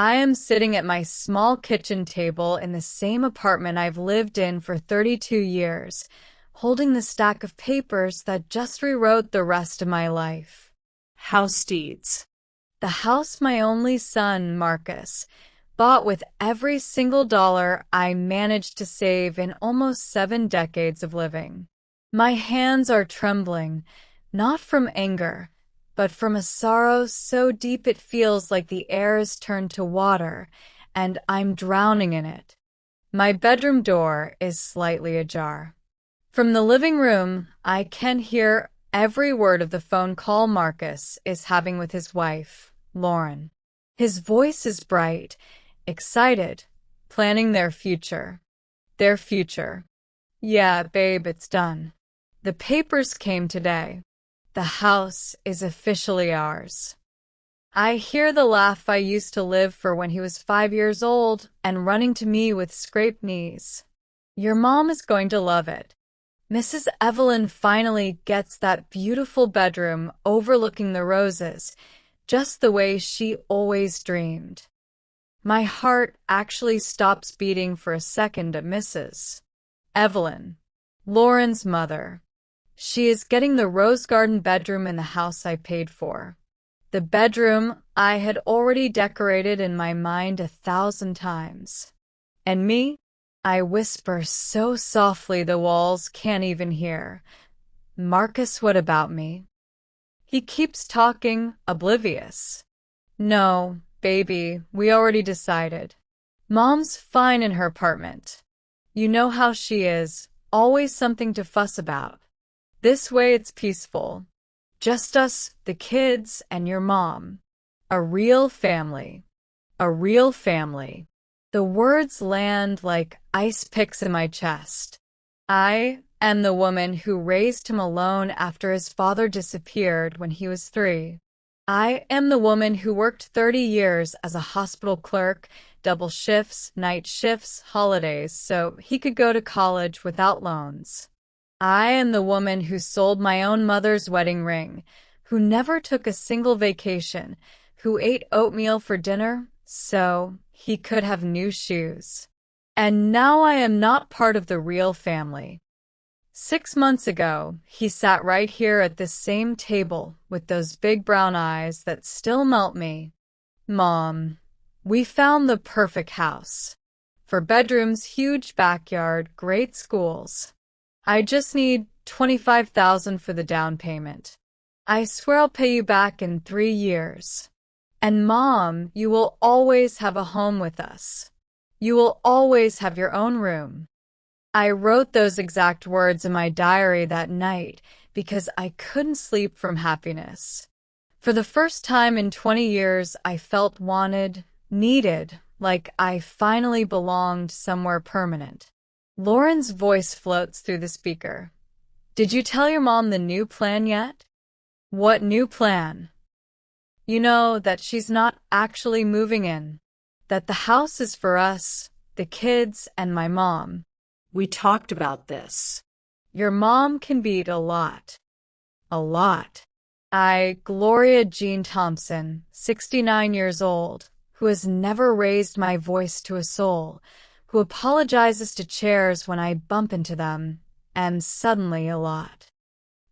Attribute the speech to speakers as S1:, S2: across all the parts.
S1: I am sitting at my small kitchen table in the same apartment I've lived in for 32 years, holding the stack of papers that just rewrote the rest of my life.
S2: House deeds.
S1: The house my only son, Marcus, bought with every single dollar I managed to save in almost 7 decades of living. My hands are trembling, not from anger, but from a sorrow so deep it feels like the air is turned to water, and I'm drowning in it. My bedroom door is slightly ajar. From the living room, I can hear every word of the phone call Marcus is having with his wife, Lauren. His voice is bright, excited, planning their future. Their future. Yeah, babe, it's done. The papers came today. The house is officially ours. I hear the laugh I used to live for when he was 5 years old and running to me with scraped knees. Your mom is going to love it. Mrs. Evelyn finally gets that beautiful bedroom overlooking the roses, just the way she always dreamed. My heart actually stops beating for a second at Mrs. Evelyn, Lauren's mother. She is getting the rose garden bedroom in the house I paid for. The bedroom I had already decorated in my mind 1,000 times. And me? I whisper so softly the walls can't even hear. Marcus, what about me? He keeps talking, oblivious. No, baby, we already decided. Mom's fine in her apartment. You know how she is, always something to fuss about. This way it's peaceful. Just us, the kids, and your mom. A real family. A real family. The words land like ice picks in my chest. I am the woman who raised him alone after his father disappeared when he was 3. I am the woman who worked 30 years as a hospital clerk, double shifts, night shifts, holidays, so he could go to college without loans. I am the woman who sold my own mother's wedding ring, who never took a single vacation, who ate oatmeal for dinner so he could have new shoes. And now I am not part of the real family. 6 months ago, he sat right here at this same table with those big brown eyes that still melt me. Mom, we found the perfect house. 4 bedrooms, huge backyard, great schools. I just need $25,000 for the down payment. I swear I'll pay you back in 3 years. And Mom, you will always have a home with us. You will always have your own room. I wrote those exact words in my diary that night because I couldn't sleep from happiness. For the first time in 20 years, I felt wanted, needed, like I finally belonged somewhere permanent. Lauren's voice floats through the speaker. Did you tell your mom the new plan yet? What new plan? You know, that she's not actually moving in. That the house is for us, the kids, and my mom.
S2: We talked about this.
S1: Your mom can beat a lot. A lot. Gloria Jean Thompson, 69 years old, who has never raised my voice to a soul, who apologizes to chairs when I bump into them, and suddenly a lot.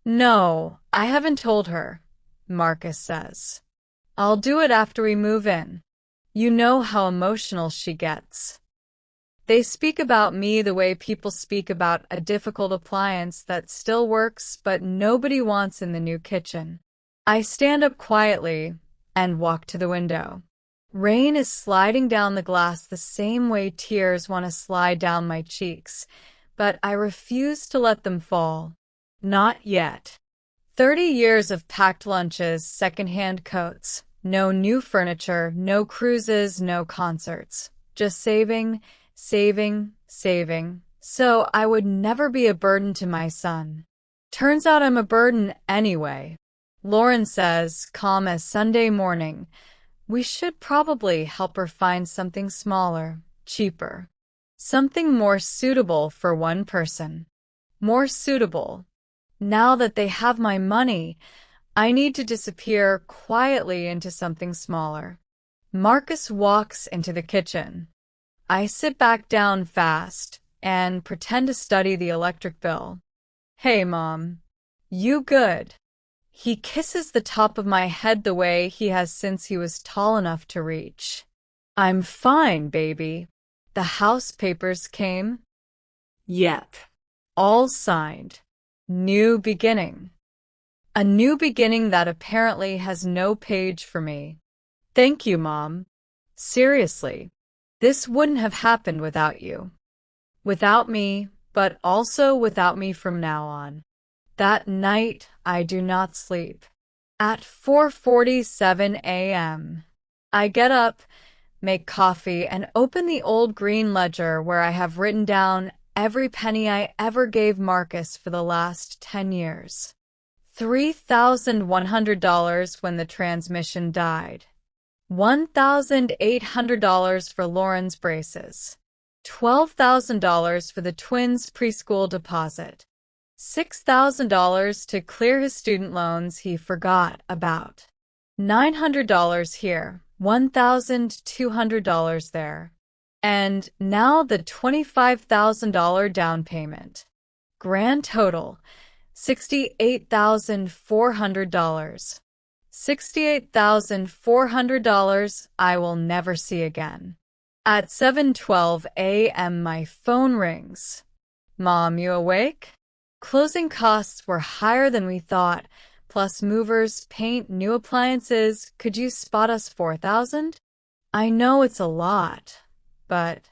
S1: No, I haven't told her, Marcus says. I'll do it after we move in. You know how emotional she gets. They speak about me the way people speak about a difficult appliance that still works but nobody wants in the new kitchen. I stand up quietly and walk to the window. Rain is sliding down the glass the same way tears want to slide down my cheeks, but I refuse to let them fall. Not yet. 30 years of packed lunches, secondhand coats, no new furniture, no cruises, no concerts. Just saving, saving, saving, so I would never be a burden to my son. Turns out I'm a burden anyway. Lauren says, calm as Sunday morning, we should probably help her find something smaller, cheaper. Something more suitable for one person. More suitable. Now that they have my money, I need to disappear quietly into something smaller. Marcus walks into the kitchen. I sit back down fast and pretend to study the electric bill. Hey, Mom. You good? He kisses the top of my head the way he has since he was tall enough to reach. I'm fine, baby. The house papers came.
S2: Yep.
S1: All signed. New beginning. A new beginning that apparently has no page for me. Thank you, Mom. Seriously, this wouldn't have happened without you. Without me, but also without me from now on. That night, I do not sleep. At 4:47 a.m., I get up, make coffee, and open the old green ledger where I have written down every penny I ever gave Marcus for the last 10 years. $3,100 when the transmission died. $1,800 for Lauren's braces. $12,000 for the twins' preschool deposit. $6,000 to clear his student loans he forgot about. $900 here, $1,200 there. And now the $25,000 down payment. Grand total, $68,400. $68,400 I will never see again. At 7:12 a.m. my phone rings. Mom, you awake? Closing costs were higher than we thought, plus movers, paint, new appliances. Could you spot us $4,000? I know it's a lot, but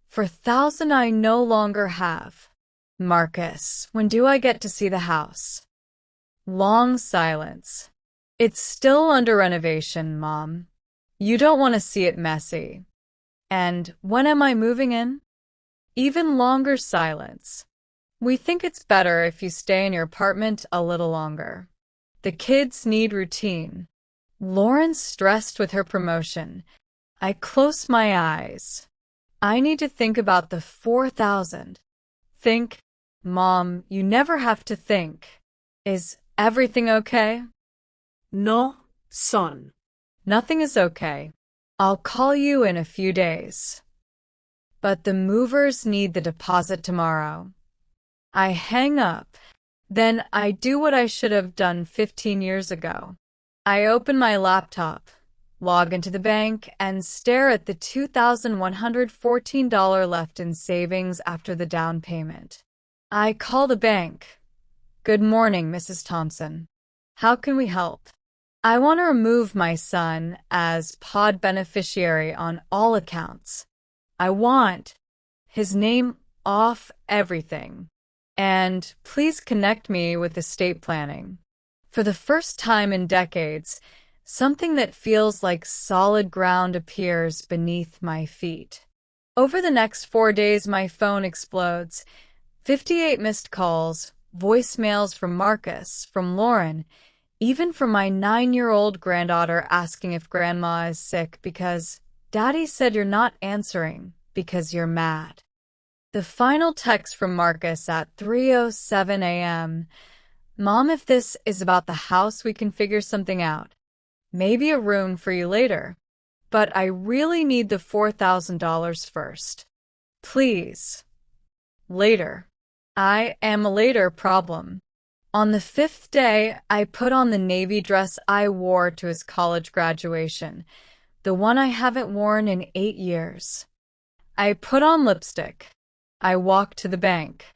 S1: for $1,000 I no longer have. Marcus, when do I get to see the house? Long silence. It's still under renovation, Mom. You don't want to see it messy. And when am I moving in? Even longer silence. We think it's better if you stay in your apartment a little longer. The kids need routine. Lauren's stressed with her promotion. I close my eyes. I need to think about the $4,000. Think, Mom, you never have to think. Is everything okay?
S2: No, son.
S1: Nothing is okay. I'll call you in a few days. But the movers need the deposit tomorrow. I hang up. Then I do what I should have done 15 years ago. I open my laptop, log into the bank, and stare at the $2,114 left in savings after the down payment. I call the bank. Good morning, Mrs. Thompson. How can we help? I want to remove my son as pod beneficiary on all accounts. I want his name off everything. And please connect me with estate planning. For the first time in decades, something that feels like solid ground appears beneath my feet. Over the next 4 days, my phone explodes. 58 missed calls, voicemails from Marcus, from Lauren, even from my 9-year-old granddaughter asking if Grandma is sick because Daddy said you're not answering because you're mad. The final text from Marcus at 3:07 a.m. Mom, if this is about the house, we can figure something out. Maybe a room for you later. But I really need the $4,000 first. Please. Later. I am a later problem. On the 5th day, I put on the navy dress I wore to his college graduation, the one I haven't worn in 8 years. I put on lipstick. I walk to the bank.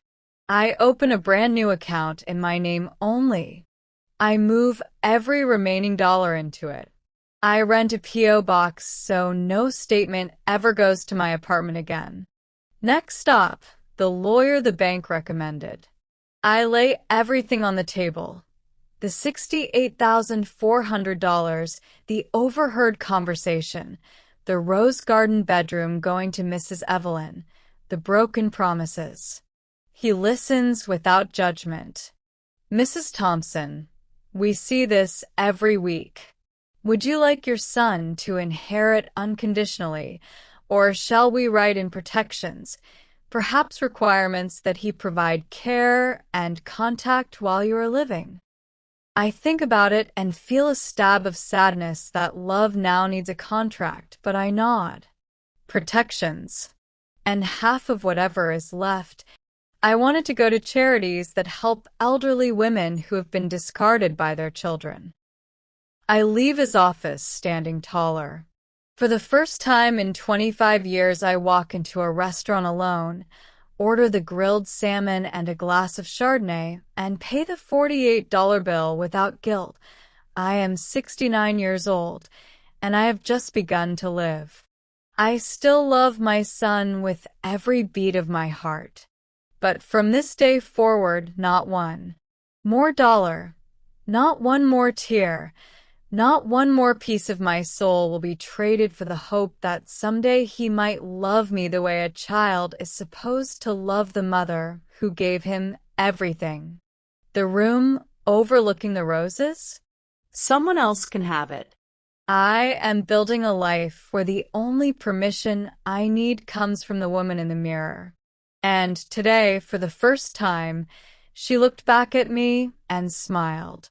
S1: I open a brand new account in my name only. I move every remaining dollar into it. I rent a P.O. box so no statement ever goes to my apartment again. Next stop, the lawyer the bank recommended. I lay everything on the table. The $68,400, the overheard conversation, the rose garden bedroom going to Mrs. Evelyn, the broken promises. He listens without judgment. Mrs. Thompson, we see this every week. Would you like your son to inherit unconditionally, or shall we write in protections, perhaps requirements that he provide care and contact while you are living? I think about it and feel a stab of sadness that love now needs a contract, but I nod. Protections. And half of whatever is left, I wanted to go to charities that help elderly women who have been discarded by their children. I leave his office standing taller. For the first time in 25 years, I walk into a restaurant alone, order the grilled salmon and a glass of Chardonnay, and pay the $48 bill without guilt. I am 69 years old, and I have just begun to live. I still love my son with every beat of my heart. But from this day forward, not one more dollar, not one more tear, not one more piece of my soul will be traded for the hope that someday he might love me the way a child is supposed to love the mother who gave him everything. The room overlooking the roses?
S2: Someone else can have it.
S1: I am building a life where the only permission I need comes from the woman in the mirror. And today, for the first time, she looked back at me and smiled.